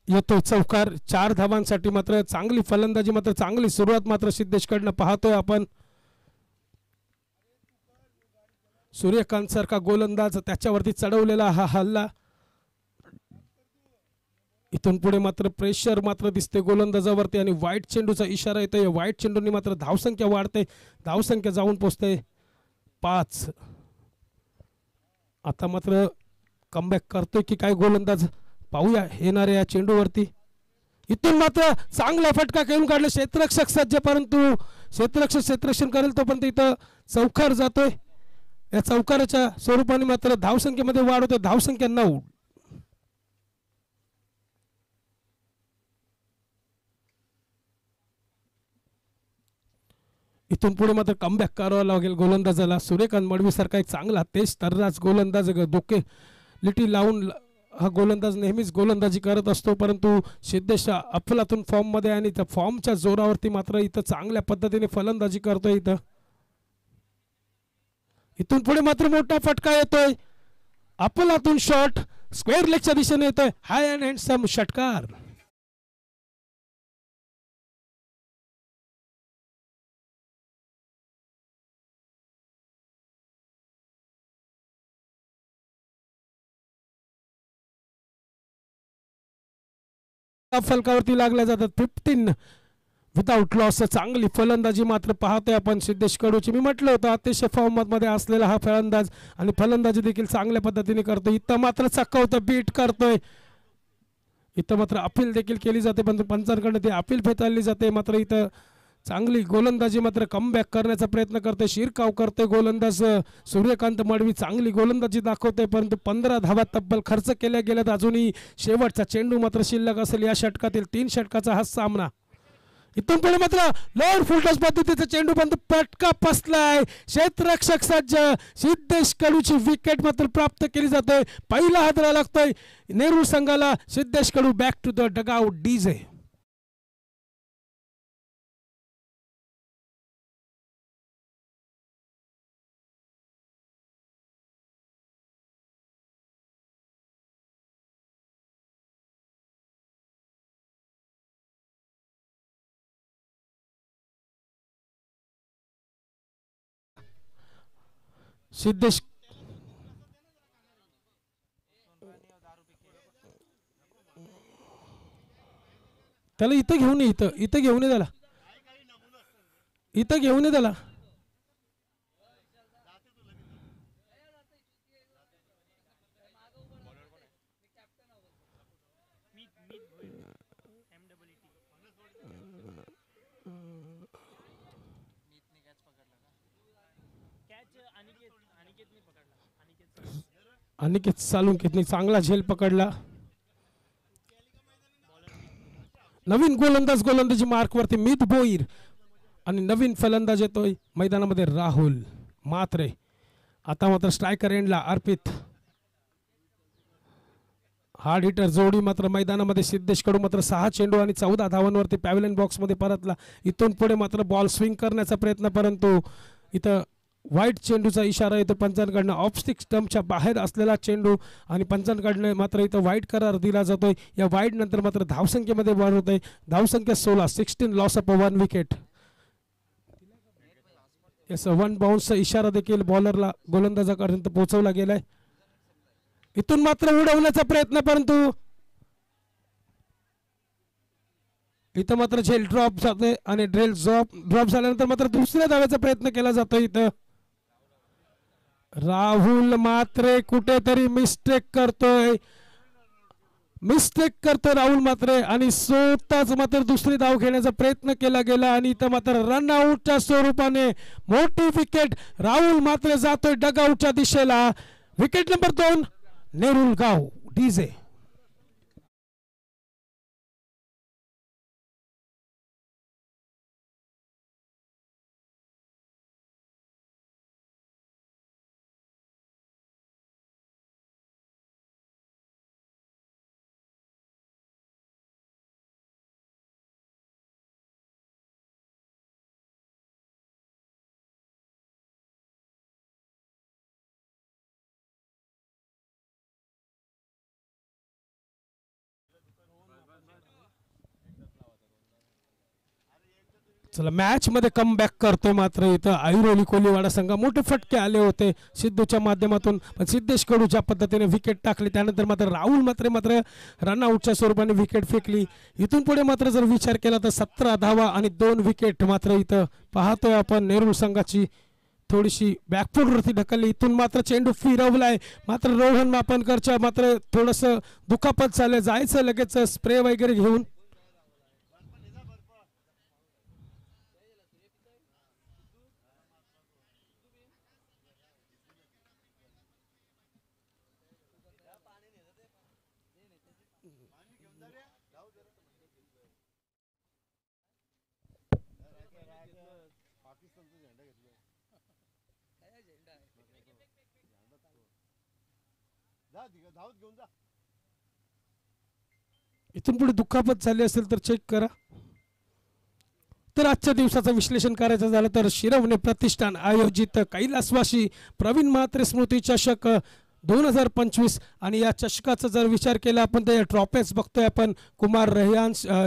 येतो चौकार 4 धावांसाठी. मात्र चांगली फलंदाजी, मात्र चांगली सुरुवात मात्र सिद्धेशकडनं पाहतोय आपण. सूर्यकांत सारखा गोलंदाज त्याच्यावरती चढवलेला हा हल्ला. इथून पुढे मात्र प्रेशर मात्र दिसते गोलंदाजावरती आणि वाईट चेंडूचा इशारा येतोय. वाईट चेंडूंनी मात्र धावसंख्या वाढते, धावसंख्या जाऊन पोचते 5. आता मात्र कमबॅक करतोय की काय गोलंदाज, पाहूया येणाऱ्या या चेंडूवरती. इथून मात्र चांगला फटका खेळून काढला, क्षेत्ररक्षक सज्ज, परंतु क्षेत्ररक्षण करेल तोपर्यंत इथं चौकार जातोय. या चौकाराच्या स्वरूपाने मात्र धावसंख्येमध्ये वाढ होते, धावसंख्या 9. इथून पुढे मात्र कमबॅक करावं लागेल गोलंदाजाला. सूर्यकांत मडवी सारखा एक चांगला तेज तर्राच गोलंदाज, डोके लिटी लावून हा गोलंदाज नेहमीच गोलंदाजी करत असतो, परंतु सिद्धेश अफलातून फॉर्ममध्ये आणि त्या फॉर्मच्या जोरावरती मात्र इथं चांगल्या पद्धतीने फलंदाजी करतोय. इथून पुढे मात्र मोठा फटका येतोय, अफलातून शॉट स्क्वेअर लेगच्या दिशेने येतोय, हाय अँड हँडसम षटकार. फलकावरती लागल्या जातात 15 विदाउट लॉस. चांगली फलंदाजी मात्र पाहतोय आपण सिद्धेश कडूची. मी म्हटलं होतं अतिशय फॉर्ममध्ये असलेला हा फलंदाज आणि फलंदाजी देखील चांगल्या पद्धतीने करतोय. इथं मात्र चक्कवतं, बीट करतोय. इथं मात्र अपील देखील केली जाते, पण पंचांकडे ती अपील फेटाळली जाते. मात्र इथं चांगली गोलंदाजी मात्र कमबॅक करण्याचा प्रयत्न करतोय, शिरकाव करतोय गोलंदाज सूर्यकांत मडवी. चांगली गोलंदाजी दाखवतोय, परंतु 15 धावा तब्बल खर्च केल्या गेल्यात. अजूनही शेवटचा चेंडू मात्र शिल्लक असेल या षटकातील. 3 षटकाचा हा सामना. इथून पुढे मात्र लोअर फुलटॉस पद्धतीचा चेंडू, पण पटका फसलाय. क्षेत्ररक्षक सज्ज, सिद्धेश कडूची विकेट मात्र प्राप्त केली जाते. पहिला हादरा लागतोय नेहरू संघाला. Siddhesh Kadu back to the dugout. DJ Siddhesh त्याला इथं घेऊन ये, इथं घेऊन ये त्याला, इथं घेऊन ये त्याला. अनिकेत सालुंकेतने चांगला झेल पकडला. नवीन गोलंदाजी मार्कवरती मित भोईर आणि नवीन फलंदाज येतोय मैदानामध्ये राहुल मात्रे. आता मात्र स्ट्रायकर एंडला अर्पित. हार्ड हिटर जोडी मात्र मैदानामध्ये. सिद्धेश कडू मात्र 6 चेंडू आणि 14 धावांवरती पॅव्हलियन बॉक्समध्ये परतला. इथून पुढे मात्र बॉल स्विंग करण्याचा प्रयत्न, परंतु इथं वाईट चेंडूचा इशारा येतो पंचांकडनं. ऑफस्टिक स्टंपच्या बाहेर असलेला चेंडू आणि पंचांकडनं मात्र इथं वाईट करार दिला जातोय. या वाईट नंतर मात्र धावसंख्येमध्ये वाढ होते. धावसंख्या 16 लॉस ऑफ 1 विकेट. याचा 1 बाउन्सचा इशारा देखील बॉलरला गोलंदाजापर्यंत पोहोचवला गेलाय. इथून मात्र उडवण्याचा प्रयत्न, परंतु इथं मात्र झेल ड्रॉप जाते आणि ड्रॉप झाल्यानंतर मात्र दुसऱ्या धाव्याचा प्रयत्न केला जातो. इथं राहुल मात्रे कुठेतरी मिस्टेक करतोय राहुल मात्रे आणि स्वतःच मात्र दुसरी धाव घेण्याचा प्रयत्न केला गेला आणि इथं मात्र रनआउटच्या स्वरूपाने मोठी विकेट. राहुल मात्रे जातोय डगआउटच्या दिशेला. विकेट नंबर 2 नेरुल गाव. डीजे चला मॅच मध्ये कमबॅक करतोय मात्र इथं ऐरोली कोलीवाडा संघ मोठे फटके आले होते सिद्धूच्या माध्यमातून पण सिद्धेश कडू ज्या पद्धतीने विकेट टाकली त्यानंतर मात्र राहुल मात्र रनआउटच्या स्वरूपाने विकेट फेकली इथून पुढे मात्र जर विचार केला तर 17 धावा आणि 2 विकेट मात्र इथं पाहतोय आपण नेहरू संघाची थोडीशी बॅकफूटवरती ढकलली इथून मात्र चेंडू फिरवलाय मात्र रोहन मापनकरच्या मात्र थोडंसं दुखापत झालं जायचं लगेच स्प्रे वगैरे घेऊन इथून पुढे दुखापत झाली असेल तर चेक करा तर आजच्या दिवसाचं विश्लेषण करायचं झालं तर शिरवणे प्रतिष्ठान आयोजित कैलासवासी प्रवीण म्हात्रे स्मृती चषक 2025 आणि या चषकाचा जर विचार केला आपण तर ट्रॉफीज बघतोय आपण कुमार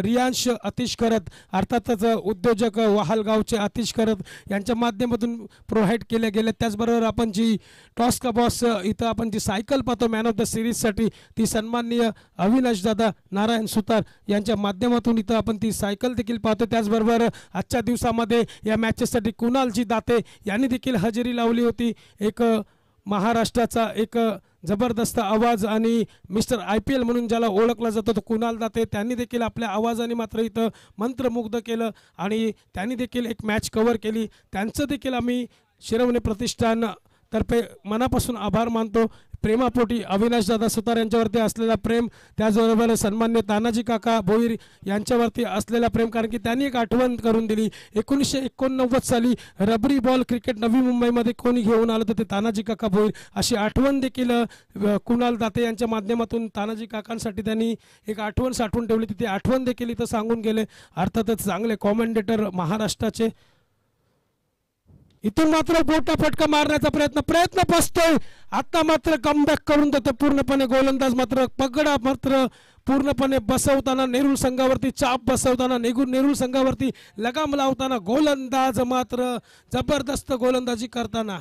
रियांश अतिश करत अर्थातच उद्योजक वाहलगावचे अतिश करत यांच्या माध्यमातून प्रोव्हाइड केले गेले त्याचबरोबर आपण जी टॉस का बॉस इथं आपण जी सायकल पाहतो मॅन ऑफ द सिरीजसाठी ती सन्माननीय अविनाश दादा नारायण सुतार यांच्या माध्यमातून इथं आपण ती सायकल देखील पाहतो त्याचबरोबर आजच्या दिवसामध्ये या मॅचेससाठी कुणालजी दाते यांनी देखील हजेरी लावली होती एक महाराष्ट्राचा एक जबरदस्त आवाज आणि मिस्टर IPL म्हणून ज्याला ओळखला जातो तो कुणाल दाते त्यांनी देखील आपल्या आवाजाने मात्र इथं मंत्रमुग्ध केलं आणि त्यांनी देखील एक मॅच कव्हर केली त्यांचं देखील आम्ही शिरवणे प्रतिष्ठान तर्फे मनापासून आभार मानतो प्रेमापोटी अविनाश दादा सुतार यांच्यावरती असलेला प्रेम त्याचबरोबर सन्मान्य तानाजी काका भोईर यांच्यावरती असलेला प्रेम कारण की त्यांनी एक आठवण करून दिली 1989 साली रबरी बॉल क्रिकेट नवी मुंबईमध्ये कोणी घेऊन आलं तर ते तानाजी काका भोईर अशी आठवण देखील कुणाल दाते यांच्या माध्यमातून तानाजी काकांसाठी त्यांनी एक आठवण साठवून ठेवली ती आठवण देखील इथं सांगून गेले अर्थातच चांगले कॉमेंटेटर महाराष्ट्राचे इथून मात्र गोटा फटका मारण्याचा प्रयत्न फसतोय आता मात्र कमबॅक करून देतो पूर्णपणे गोलंदाज मात्र पगडा मात्र पूर्णपणे बसवताना नेहरू संघावरती चाप बसवताना नेहरू संघावरती लगाम लावताना गोलंदाज मात्र जबरदस्त गोलंदाजी करताना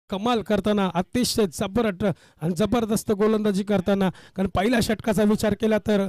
कमाल करताना अतिशय जबरदस्त गोलंदाजी करताना कारण पहिल्या षटकाचा विचार केला तर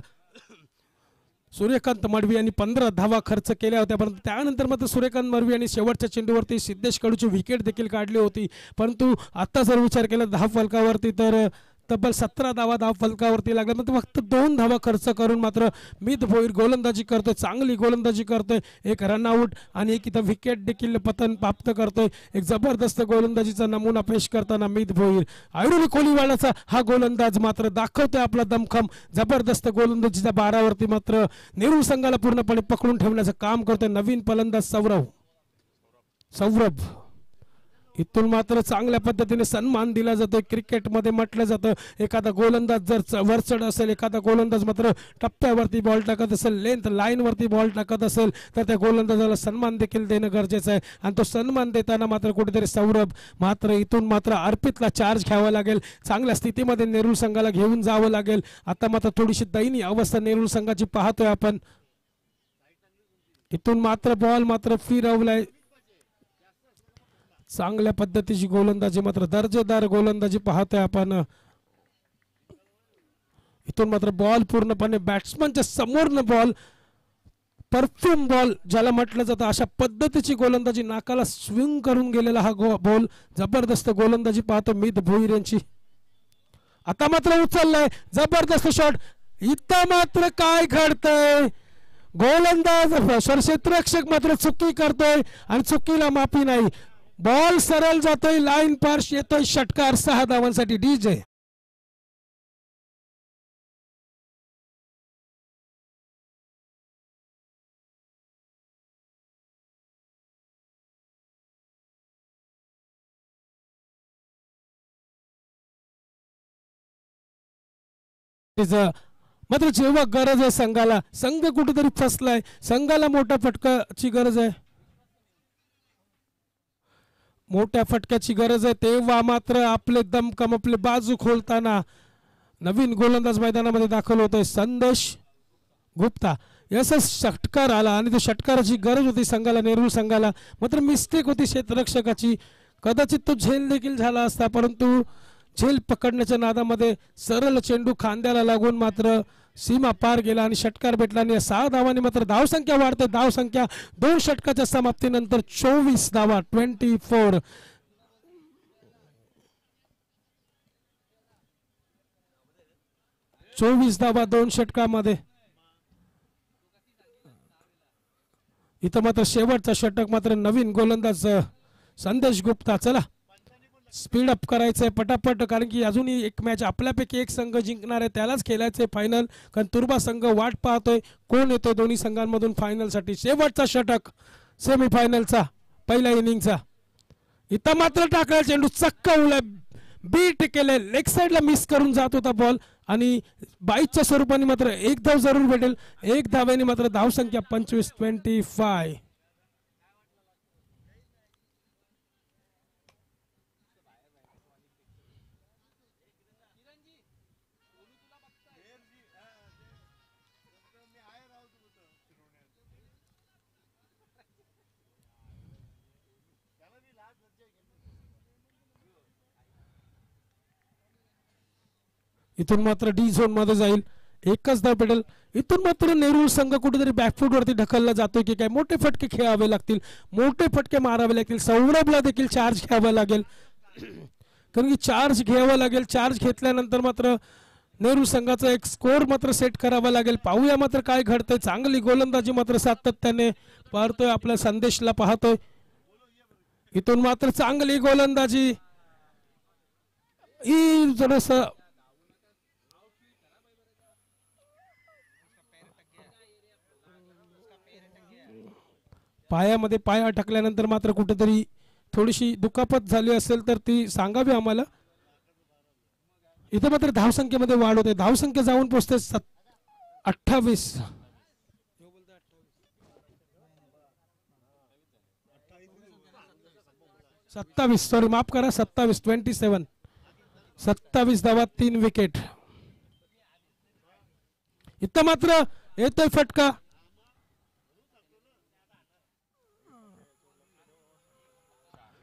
सूर्यकांत मडवी यांनी 15 धावा खर्च केल्या होत्या परंतु त्यानंतर मात्र सूर्यकांत मडवी यांनी शेवटच्या चेंडूवरती सिद्धेश कडूची विकेट देखील काढली होती परंतु आता जर विचार केला धाव फलकावरती तर तब्बल 17 धावा फलकावरती लागल्या मात्र फक्त 2 धावा खर्च करून मात्र मित भोईर गोलंदाजी करतोय चांगली गोलंदाजी करतोय एक रनआउट आणि एक इथं विकेट देखील पतन प्राप्त करतोय एक जबरदस्त गोलंदाजीचा नमुना पेश करताना मित भोईर ऐरोली कोलीवाडाचा हा गोलंदाज मात्र दाखवतोय आपला दमखम जबरदस्त गोलंदाजीच्या बारावरती मात्र नेहरू संघाला पूर्णपणे पकडून ठेवण्याचं काम करतोय नवीन फलंदाज सौरभ इथून मात्र चांगल्या पद्धतीने सन्मान दिला जातो क्रिकेटमध्ये म्हटलं जातं एखादा गोलंदाज जर वरचढ असेल एखादा गोलंदाज मात्र टप्प्यावरती बॉल टाकत असेल लेंथ लाईनवरती बॉल टाकत असेल तर त्या गोलंदाजाला सन्मान देखील देणं गरजेचं आहे आणि तो सन्मान देताना मात्र कुठेतरी सौरभ मात्र इथून मात्र अर्पितला चार्ज घ्यावा लागेल चांगल्या स्थितीमध्ये नेहरू संघाला घेऊन जावं लागेल आता मात्र थोडीशी दयनीय अवस्था नेहरू संघाची पाहतोय आपण इथून मात्र बॉल मात्र फिरवलाय चांगल्या पद्धतीची गोलंदाजी मात्र दर्जेदार गोलंदाजी पाहतोय आपण इथून मात्र बॉल पूर्णपणे बॅट्समनच्या समोरनं बॉल परफ्यूम बॉल ज्याला म्हटलं जातं अशा पद्धतीची गोलंदाजी नाकाला स्विंग करून गेलेला हा बॉल जबरदस्त गोलंदाजी पाहतो मित भोईर यांची आता मात्र उचललाय जबरदस्त शॉट इथं मात्र काय घडतंय गोलंदाज क्षेत्ररक्षक मात्र चुकी करतोय आणि चुकीला माफी नाही बॉल सरळ जातोय लाईन पार येतोय षटकार 6 धावांसाठी DJ तिचं मात्र जेव्हा गरज आहे संघाला, संघ कुठेतरी फसलाय, संघाला मोठ्या फटकाची गरज आहे, मोठ्या फटक्याची गरज आहे, तेव्हा मात्र आपले दमकम आपले बाजू खोलताना नवीन गोलंदाज मैदानामध्ये दाखल होतोय संदेश गुप्ता. याचा षटकार आला आणि त्या षटकाराची गरज होती संघाला, नेहरू संघाला. मात्र मिस्टेक होती क्षेत्ररक्षकाची, कदाचित तो झेल देखील झाला असता, परंतु झेल पकडण्याच्या नादामध्ये सरळ चेंडू खांद्याला लागून मात्र सीमा पार गेला आणि षटकार भेटला. आणि 6 धावांनी मात्र धावसंख्या वाढते. धावसंख्या 2 षटकाच्या समाप्तीनंतर 24 धावा, 24. धावा 2 षटकामध्ये. इथं मात्र शेवटचा षटक मात्र नवीन गोलंदाज संदेश गुप्ता. चला स्पीड अप करायचंय पटापट, कारण की अजूनही एक मॅच आपल्यापैकी एक संघ जिंकणार आहे, त्यालाच खेळायचंय फायनल. कारण तुर्बा संघ वाट पाहतोय कोण येतोय दोन्ही संघांमधून फायनलसाठी. शेवटचा षटक सेमीफायनलचा पहिल्या इनिंगचा. इथं मात्र टाकला चेंडू, चक्का उलय बीट केले, लेग साइडला मिस करून जात होता बॉल आणि 22च्या स्वरूपाने मात्र एक धाव जरूर भेटेल. एक धाव्याने मात्र धावसंख्या 25, 25. इथून मात्र डी झोन मध्ये जाईल, एकच धाव भेटेल. इथून मात्र नेहरू संघ कुठेतरी बॅकफूट वरती ढकलला जातोय की काय, मोठे फटके खेळावे लागतील, मोठे फटके मारावे लागतील. सौरभला देखील चार्ज घ्यावा लागेल, कारण की चार्ज घ्यावा लागेल. चार्ज घेतल्यानंतर मात्र नेहरू संघाचा एक स्कोर मात्र सेट करावा लागेल. पाहूया मात्र काय घडतंय. चांगली गोलंदाजी मात्र सातत्याने पाहतोय, आपल्या संदेशला पाहतोय. इथून मात्र चांगली गोलंदाजी, जरास पायामध्ये पाय अटकल्यानंतर मात्र कुठेतरी थोडीशी दुखापत झाली असेल तर ती सांगावी आम्हाला. इथे मात्र धावसंख्येमध्ये वाढ होते, धावसंख्या जाऊन पोहोचते 28. 27, सॉरी माफ करा, 27, 27. 27 धावा, 3 विकेट. इथं मात्र येतोय फटका,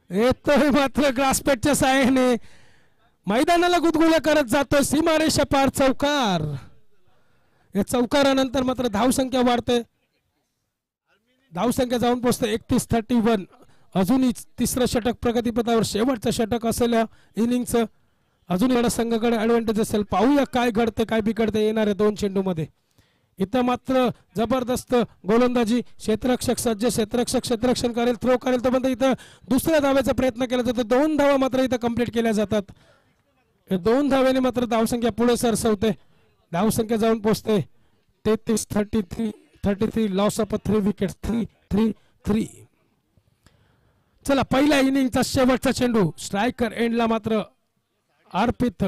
येतोय मात्र ग्रासपेटच्या साहाय्याने मैदानाला गुदगुल्या करत जातोय. सीमारेषा पार चौकार. या चौकारानंतर मात्र धावसंख्या वाढते, धावसंख्या जाऊन पोहोचते 31, 31. अजूनही तिसरं षटक प्रगतीपथावर, शेवटचं षटक असेल या इनिंगचं. अजून एवढा संघाकडे ॲडव्हान्टेज असेल. पाहूया काय घडते काय बिघडते येणाऱ्या 2 चेंडूमध्ये. इथं मात्र जबरदस्त गोलंदाजी, क्षेत्ररक्षक सज्ज, क्षेत्ररक्षक क्षेत्ररक्षण करेल, थ्रो करेल, तोपर्यंत इथं दुसऱ्या धाव्याचा प्रयत्न केला जातो. 2 धावा मात्र इथं कंप्लीट केल्या जातात. 2 धाव्याने मात्र धावसंख्या पुढे सरसवते, धावसंख्या जाऊन पोहोचते 33, 33. Loss of 3 wicket, 3. चला पहिल्या इनिंगचा शेवटचा चेंडू, स्ट्रायकर एंडला मात्र अर्पित.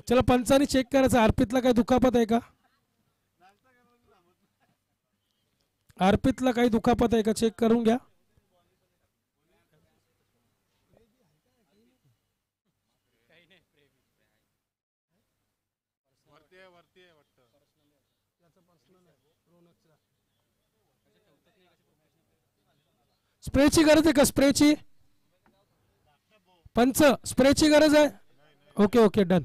चला पंचांनी चेक करायचं, अर्पितला काय दुखापत आहे का, अर्पितला काही दुखापत आहे का, चेक करून घ्या. स्प्रेची गरज आहे का, स्प्रेची पंच, स्प्रेची गरज आहे. Okay done.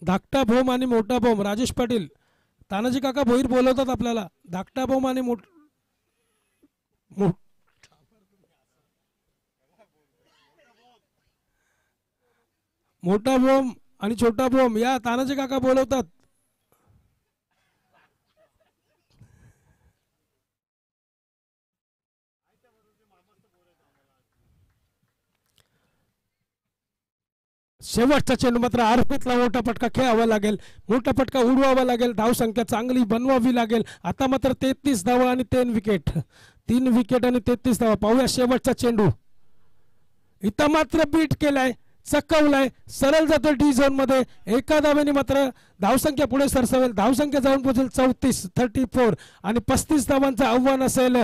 धाकटा भोम आणि मोठा भोम, राजेश पाटील, तानाजी काका भोईर बोलवतात आपल्याला. धाकटा भोम आणि मोठा भोम आणि छोटा भोम या तानाजी काका बोलवतात. शेवटचा चेंडू मात्र आरोपीतला मोठा फटका खेळावा लागेल, मोठा फटका उडवावा लागेल, धावसंख्या चांगली बनवावी लागेल. आता मात्र 33 धावा आणि 3 विकेट, 3 विकेट आणि 33 धावा. पाहूया शेवटचा चेंडू. इथं मात्र बीट केलाय, चकवलाय, सरळ जातो डी झोन मध्ये. एका धावेने मात्र धावसंख्या पुढे सरसावेल, धावसंख्या जाऊन पोहोचेल 34 आणि 35 धावांचं आव्हान असेल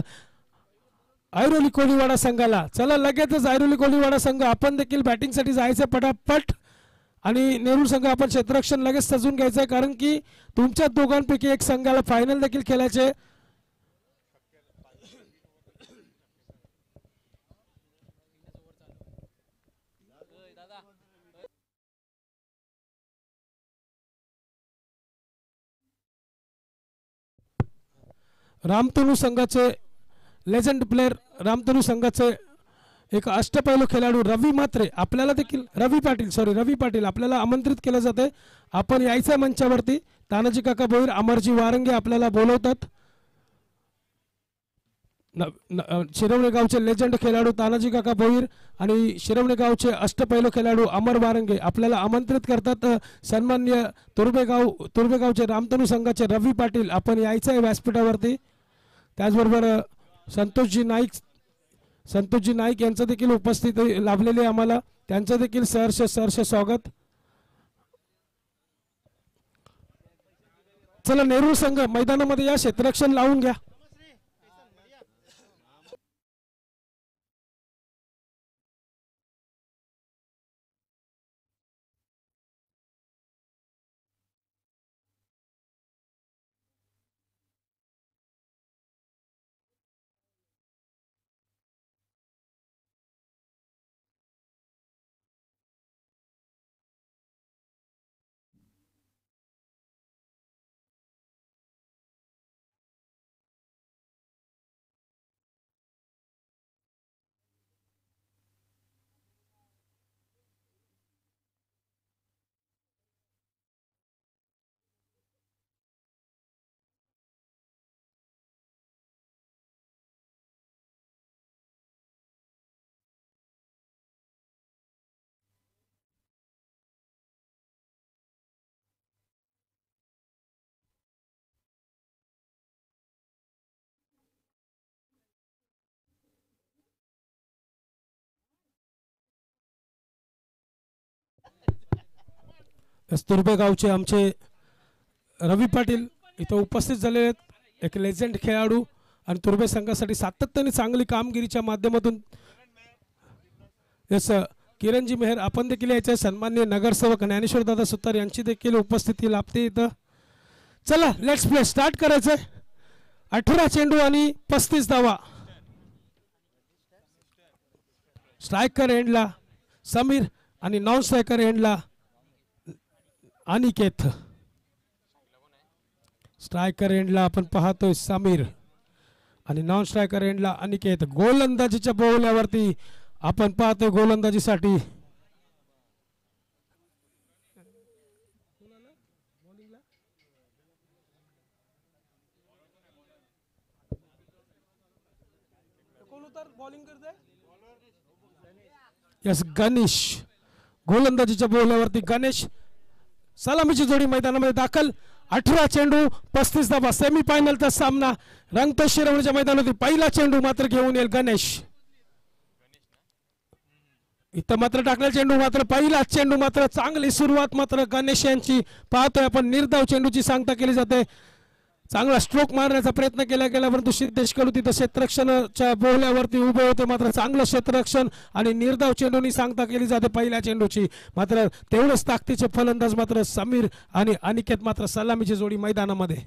ऐरोली कोळीवाडा संघाला. चला लगेचच ऐरोली कोळीवाडा संघ आपण देखील बॅटिंगसाठी जायचं पटापट आणि नेहरू संघ आपण क्षेत्ररक्षण लगेच सजून घ्यायचं, कारण की तुमच्या दोघांपैकी एक संघाला फायनल देखील खेळायचे. रामतनू संघाचे लेजंड प्लेयर, रामतनू संघाचे एक अष्टपैलू खेळाडू रवी मात्रे आपल्याला देखील, रवी पाटील आपल्याला आमंत्रित केलं जाते. आपण यायचं मंचावरती. तानाजी काका भोईर, अमरजी वारंगे आपल्याला बोलवतात. शिरवणे गावचे लेजंड खेळाडू तानाजी काका भोईर आणि शिरवणे गावचे अष्टपैलू खेळाडू अमर वारंगे आपल्याला आमंत्रित करतात. सन्मान्य तुर्भेगावचे रामतनू संघाचे रवी पाटील आपण यायचं आहे व्यासपीठावरती. त्याचबरोबर संतोषजी नाईक यांचं देखील उपस्थिती लाभलेली आम्हाला, त्यांचं देखील सहर्ष स्वागत. चला नेहरू संघ मैदानामध्ये या, क्षेत्ररक्षण लावून घ्या. तुर्भे गावचे आमचे रवी पाटील इथं उपस्थित झाले आहेत, एक लेजंड खेळाडू आणि तुर्भे संघासाठी सातत्याने चांगली कामगिरीच्या माध्यमातून. यस किरणजी मेहर आपण देखील यायचे. सन्माननीय नगरसेवक ज्ञानेश्वर दादा सुतार यांची देखील उपस्थिती लाभते इथं. चला लेट्स प्ले स्टार्ट करायचंय. 18 चेंडू आणि 35 धावा. स्ट्रायकर एंडला समीर आणि नॉन स्ट्रायकर एंडला अनिकेत. स्ट्रायकर एंडला आपण पाहतोय समीर आणि नॉन स्ट्रायकर एंडला अनिकेत. गोलंदाजीच्या बोवल्यावरती आपण पाहतोय गोलंदाजीसाठी यस गणेश. गोलंदाजीच्या बोवल्यावरती गणेश. सलामीची जोडी मैदानामध्ये दाखल. 18 चेंडू 35 धावा. सेमीफायनलचा सामना रंगतो शिरवणीच्या मैदानावरती. पहिला चेंडू मात्र घेऊन येईल गणेश. इथं मात्र टाकलेला चेंडू मात्र पहिला चेंडू मात्र चांगली सुरुवात मात्र गणेश यांची पाहतोय आपण. निर्धाव चेंडूची सांगता केली जाते. चांगला स्ट्रोक मारण्याचा प्रयत्न केला गेला परंतु सिद्धेश कडू तिथं क्षेत्ररक्षणाच्या बोहल्यावरती उभे होते. मात्र चांगलं क्षेत्ररक्षण आणि निर्धाव चेंडूनी सांगता केली जाते पहिल्या चेंडूची. मात्र तेवढंच ताकदीचे फलंदाज मात्र समीर आणि अनिकेत मात्र सलामीची जोडी मैदानामध्ये.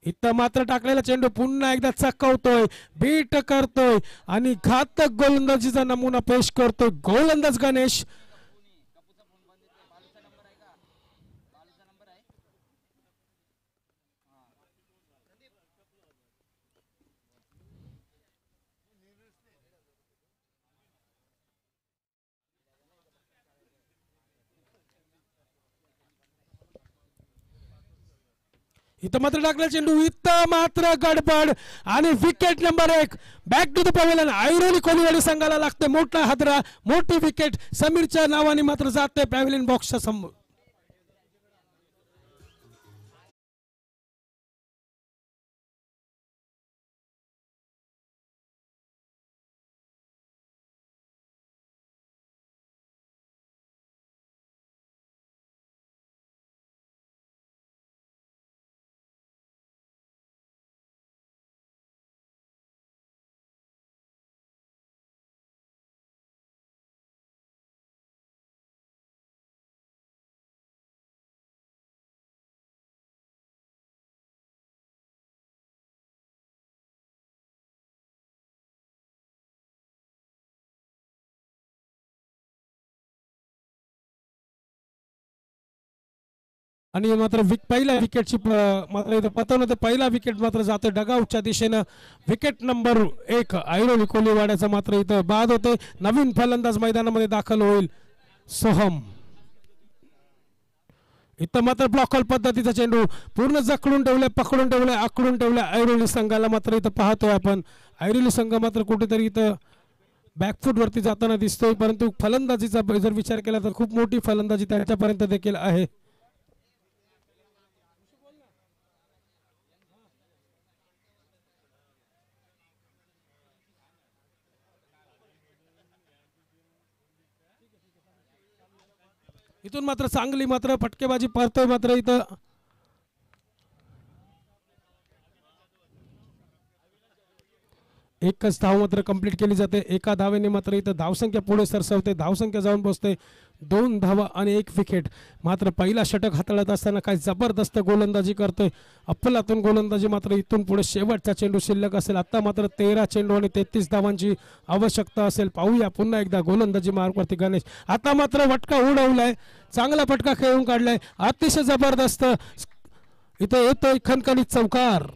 इथं मात्र टाकलेला चेंडू पुन्हा एकदा चकवतोय, बीट करतोय आणि घातक गोलंदाजीचा नमुना पेश करतोय गोलंदाज गणेश. इथं मात्र टाकला चेंडू, इथं मात्र गडबड आणि wicket number 1 back to the pavilion. Airoli Koliwadi संघाला लागते मोठा हादरा, मोठी विकेट समीरच्या नावाने मात्र जाते पॅव्हिलियन बॉक्सच्या समोर. आणि मात्र पहिल्या विकेटची मात्र इथं पतवलं तर पहिला विकेट मात्र जातो डगआउटच्या दिशेनं. विकेट नंबर 1 ऐरोली कोलीवाड्याचा मात्र इथं बाद होते. नवीन फलंदाज मैदानामध्ये दाखल होईल सोहम. इथं मात्र ब्लॉकल पद्धतीचा चेंडू पूर्ण जखडून ठेवलाय, पकडून ठेवलाय, आकडून ठेवलाय ऐरोली संघाला. मात्र इथं पाहतोय आपण ऐरोली संघ मात्र कुठेतरी इथं बॅकफूट वरती जाताना दिसतोय, परंतु फलंदाजीचा जर विचार केला तर खूप मोठी फलंदाजी त्याच्यापर्यंत देखील आहे. इथून मात्र चांगली मात्र फटकेबाजी पडतोय. मात्र इथं एकच धाव मात्र कंप्लीट केली जाते. एका धावेने मात्र इथं धावसंख्या पुढे सरसवते, धावसंख्या जाऊन बसते 2 धावा आणि 1 विकेट. मात्र पहिला षटक हाताळत असताना काय जबरदस्त गोलंदाजी करतोय अफलातून गोलंदाजी. मात्र इथून पुढे शेवटचा चेंडू शिल्लक असेल. आता मात्र 13 चेंडू आणि 33 धावांची आवश्यकता असेल. पाहूया पुन्हा एकदा गोलंदाजी मार्गवरती गणेश. आता मात्र फटका उडवलाय, चांगला फटका खेळून काढलाय, अतिशय जबरदस्त. इथं येतोय खणखणीत चौकार.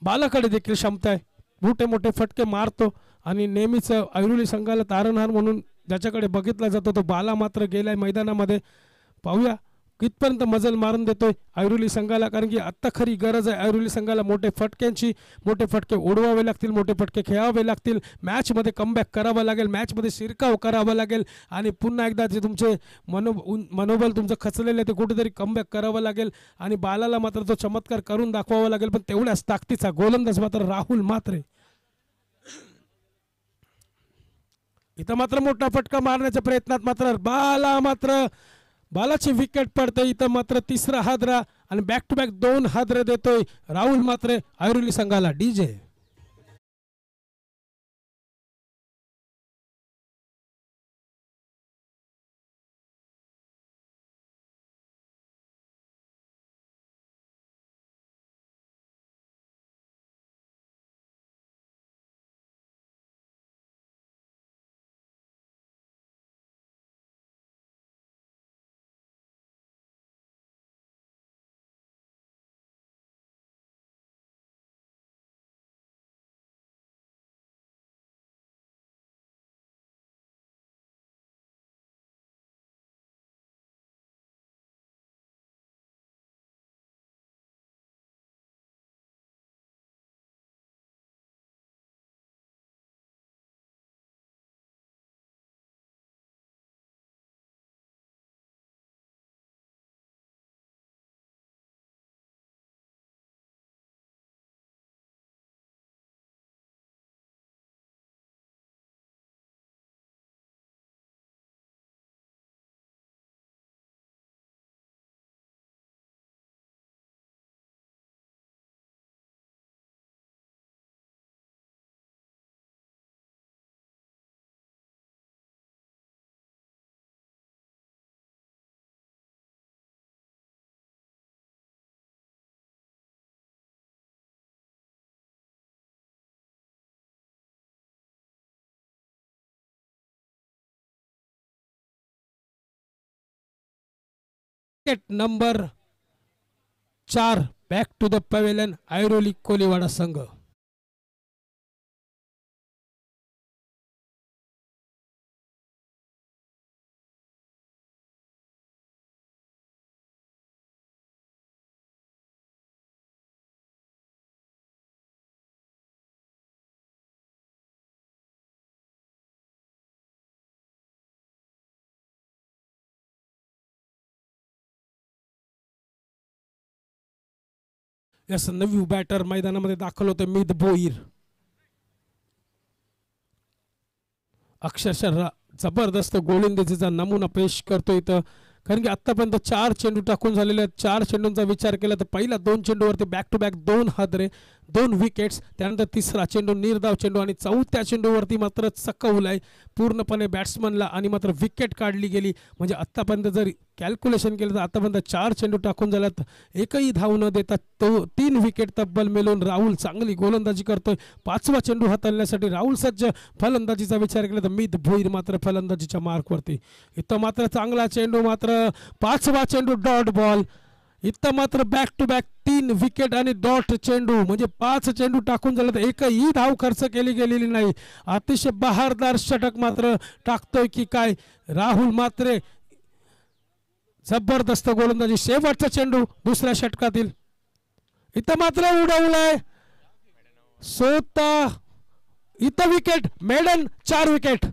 बालाकडे देखील क्षमता आहे, मोठे मोठे फटके मारतो आणि नेहमीच ऐरोली संघाला तारणहार म्हणून ज्याच्याकडे बघितला जातो तो बाला मात्र गेलाय मैदानामध्ये. पाहूया कितपर्यंत मजल मारून देतोय ऐरोली संघाला, कारण की आत्ता खरी गरज आहे ऐरोली संघाला मोठे फटक्यांची. मोठे फटके उडवावे लागतील, मोठे फटके खेळावे लागतील, मॅचमध्ये कमबॅक करावा लागेल, मॅचमध्ये शिरकाव करावा लागेल आणि पुन्हा एकदा जे तुमचे मनोबल तुमचं खचलेलं आहे ते कुठेतरी कमबॅक करावं लागेल आणि बालाला मात्र तो चमत्कार करून दाखवावा लागेल. पण तेवढ्याच ताकदीचा गोलंदाज मात्र राहुल म्हात्रे. इथं मात्र मोठा फटका मारण्याच्या प्रयत्नात बालाची विकेट पडते. इथं मात्र तिसरा हादरा आणि बॅक टू बॅक 2 हादरे देतोय राहुल मात्र ऐरोली संघाला. DJ wicket number 4 back to the pavilion Airoli Koliwada संघ. यस नवी बॅटर मैदानामध्ये दाखल होते मित भोईर. अक्षरशः जबरदस्त गोलंदाजीचा नमुना पेश करतो इथं. कारण की आतापर्यंत 4 चेंडू टाकून झालेले आहेत. 4 चेंडूंचा विचार केला तर पहिला 2 चेंडूवरती बॅक टू बॅक 2 हादरे, 2 विकेट्स. त्यानंतर तिसरा चेंडू निर्धाव चेंडू आणि चौथ्या चेंडूवरती मात्र चकवलाय पूर्णपणे बॅट्समनला आणि मात्र विकेट काढली गेली. म्हणजे आतापर्यंत जर कॅल्क्युलेशन केलं तर आतापर्यंत 4 चेंडू टाकून झाल्यात, एकही धाव न देता 3 विकेट तब्बल मिळून राहुल चांगली गोलंदाजी करतोय. 5वा चेंडू हाताळण्यासाठी राहुल सज्ज. फलंदाजीचा विचार केला तर मित भोईर मात्र फलंदाजीच्या मार्कवरती. इथं मात्र चांगला चेंडू, मात्र 5वा चेंडू डॉट बॉल. इथं मात्र बॅक टू बॅक 3 विकेट आणि डॉट चेंडू. म्हणजे 5 चेंडू टाकून झालं तर एकही धाव खर्च केली गेलेली नाही. अतिशय बहारदार षटक मात्र टाकतोय की काय राहुल. मात्र जबरदस्त गोलंदाजी. शेवटचा चेंडू दुसऱ्या षटकातील. इथं मात्र उडवलाय स्वतः. इथं विकेट मेडन 4 विकेट.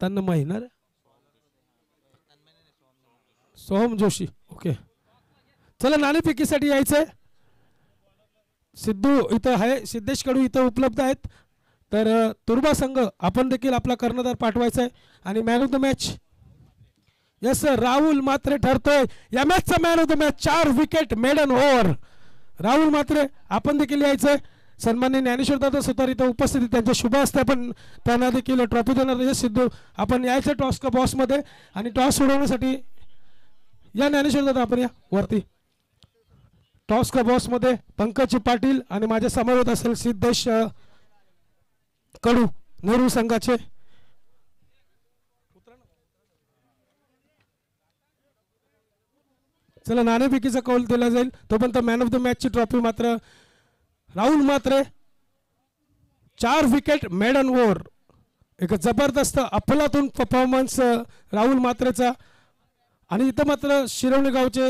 तन्मय ना सोहम जोशी ओके. चला नाणेफेकीसाठी यायचंय. सिद्धू इथं आहे, सिद्धेश कडू इथं उपलब्ध आहेत. तर तुर्बा संघ आपण देखील आपला कर्णधार पाठवायचा आहे. आणि man of the match yes sir Rahul Matre ठरतोय या मॅचचा man of the match. 4 wicket maiden over Rahul Matre. आपण देखील यायचंय. सन्माननीय ज्ञानेश्वर दादा सुतार इथं उपस्थित त्यांच्या शुभ हस्ते आपण त्यांना देखील ट्रॉफी देणार. यस सिद्धू आपण यायचं टॉस का बॉस मध्ये. आणि टॉस सोडवण्यासाठी या ज्ञानेश्वर दादा आपण या वरती. टॉस का बॉस मध्ये पंकज पाटील आणि माझ्या समवेत असेल सिद्धेश कडू नेहरू संघाचे. चला नाणेफेकीचा कौल दिला जाईल. तोपर्यंत मॅन ऑफ द मॅच ची ट्रॉफी मात्र राहुल मात्रे. 4 विकेट मेडन ओव्हर. एक जबरदस्त अफलातून परफॉर्मन्स राहुल मात्रेचा. आणि इथं मात्र शिरवणे गावचे